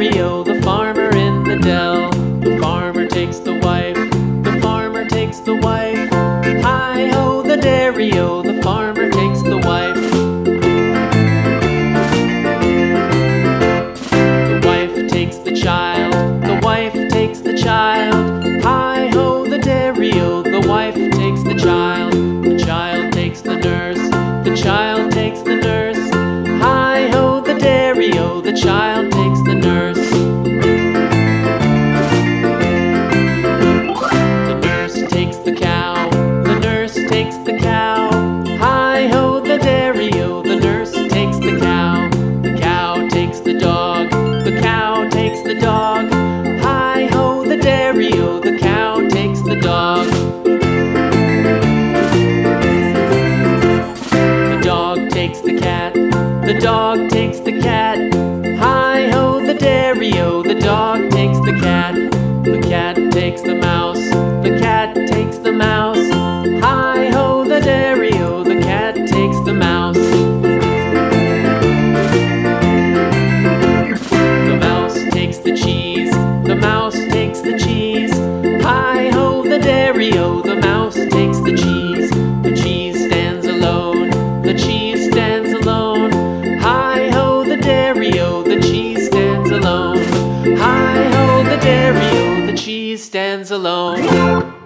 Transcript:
dairy-o, the farmer in the dell. The farmer takes the wife, the farmer takes the wife. Hi-ho, the dairy-o, the farmer takes the wife. The wife takes the child, the wife takes the child. Hi-ho, the dairy-o, the wife takes the child. The child takes the nurse, the child takes the nurse. Hi-ho, the dairy-o, the child takes the nurse. The nurse takes the cow, the nurse takes the cow. Hi-ho, the dairy-o, the nurse takes the cow. The cow takes the dog, the cow takes the dog. Hi-ho, the dairy-o, the cow takes the dog. The dog takes the cat, the dog takes the cat. Hi-ho, the dairy-o, the dog takes the cat. The cat takes the mouse, the cat takes the mouse. Hi-ho, the dairy-o, the cat takes the mouse. The mouse takes the cheese, the mouse takes the cheese. Hi-ho, the dairy-o, the mouse takes the cheese. The cheese stands alone, the cheese stands alone. Hi-ho, the dairy-o, the cheese stands alone. Hi-ho, the dairy-o, the cheese stands alone.